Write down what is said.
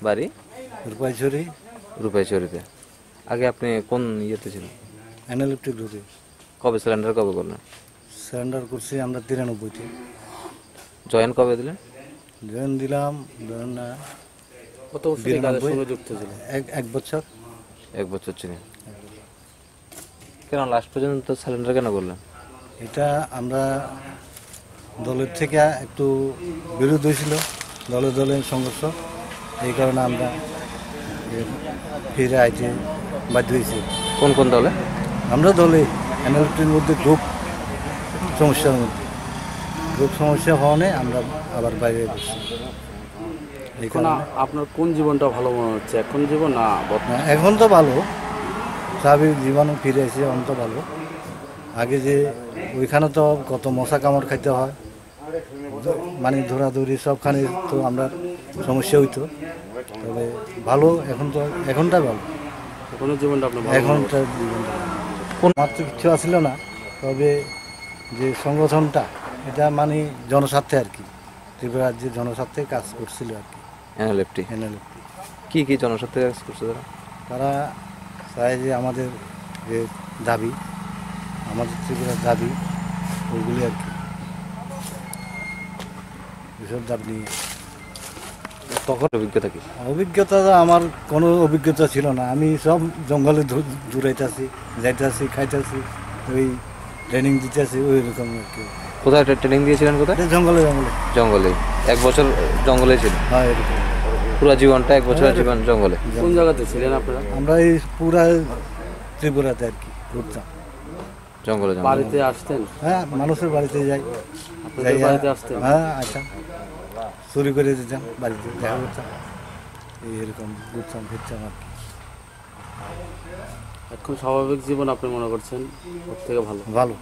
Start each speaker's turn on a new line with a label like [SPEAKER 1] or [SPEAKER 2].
[SPEAKER 1] বাড়ি
[SPEAKER 2] রূপাইছড়ি
[SPEAKER 1] রূপাইছড়িতে। আগে আপনি কোন ইয়েতে ছিলেন?
[SPEAKER 2] এনএলএফটি গ্রুপে
[SPEAKER 1] কবে সিলিন্ডার কবে করলেন?
[SPEAKER 2] সারেন্ডার করছি আমরা 93-তে।
[SPEAKER 1] জয়েন কবে দিলেন?
[SPEAKER 2] জয়েন দিলাম ধরেন না
[SPEAKER 3] কত বছর এই কাজের সঙ্গে যুক্ত ছিল?
[SPEAKER 2] এক বছর।
[SPEAKER 1] 1 বছর ছিলেন। কেন লাস্ট পর্যন্ত সিলিন্ডার কেন করলেন?
[SPEAKER 2] এটা আমরা দলের থেকে একটু বিরোধ হয়েছিল, দলে দলে সংঘর্ষ, এই কারণে আমরা ফিরে আইতে বাধ্য হয়েছি।
[SPEAKER 1] কোন কোন দলে?
[SPEAKER 2] আমরা দলে এনএলএফটির মধ্যে গ্রুপ সমস্যার মধ্যে গ্রুপ সমস্যা হওয়ানে আমরা আবার বাইরে বসছি। এই
[SPEAKER 3] এখন
[SPEAKER 2] কারণে
[SPEAKER 3] আপনার কোন জীবনটা ভালো মনে হচ্ছে, এখন জীবন না বর্তমান?
[SPEAKER 2] এখন তো ভালো, স্বাভাবিক জীবাণু ফিরে এসে এখন তো ভালো। আগে যে ওইখানে তো কত মশা কামড় খাইতে হয়, মানে ধরাধরি সবখানে তো আমরা সমস্যা হইতো। তবে ভালো এখন তো, এখনটা ভালো,
[SPEAKER 3] এখনের জীবনটা আপনার ভালো মনে হচ্ছে?
[SPEAKER 2] এখনটা জীবনটা কোন মাত্র কিছু আসছিল না। তবে যে সংগঠনটা এটা মানে জনস্বার্থে আর কি, ত্রিপুরা রাজ্যের জনস্বার্থে কাজ করছিল আর কি।
[SPEAKER 1] এনএলএফটি
[SPEAKER 2] এনএলএফটি
[SPEAKER 1] কি কি জনস্বার্থে কাজ করছে তারা?
[SPEAKER 2] তারা চায় যে আমাদের যে দাবি, আমাদের ত্রিপুরার দাবি, ওইগুলি আর কি, এসব দাবি নিয়ে।
[SPEAKER 1] তখন অভিজ্ঞতা কি?
[SPEAKER 2] অভিজ্ঞতা তো আমার কোনো অভিজ্ঞতা ছিল না। আমি সব জঙ্গলে দূরাইতেছি, যাইতেছি, খাইতেছি, ওই ট্রেনিং দিতেছি, ওই রকম আর কি।
[SPEAKER 1] কোথায় ট্রেনিং দিয়েছিলেন? কোথায়?
[SPEAKER 2] এই জঙ্গলে জঙ্গলে
[SPEAKER 1] জঙ্গলে। 1 বছর জঙ্গলে ছিল?
[SPEAKER 2] হ্যাঁ, এরকম।
[SPEAKER 1] পুরো জীবনটা 1 বছরের জীবন জঙ্গলে।
[SPEAKER 3] কোন জায়গাতে ছিলেন আপনারা?
[SPEAKER 2] আমরা এই পুরা ত্রিপুরাতে আর কি ঘুরতাম।
[SPEAKER 1] জঙ্গলে জঙ্গলে।
[SPEAKER 3] বাড়িতে আসতেন?
[SPEAKER 2] হ্যাঁ, মানুষের বাড়িতে যাই,
[SPEAKER 3] আপনাদের বাড়িতে আসতেন?
[SPEAKER 2] হ্যাঁ আচ্ছা, চুরি করে দিতাম, বাড়িতে দেখা করতাম, এরকম ঘুরতাম ফিরতাম আর কি।
[SPEAKER 3] এখন স্বাভাবিক জীবন আপনি মনে করছেন সব থেকে ভালো?
[SPEAKER 2] ভালো।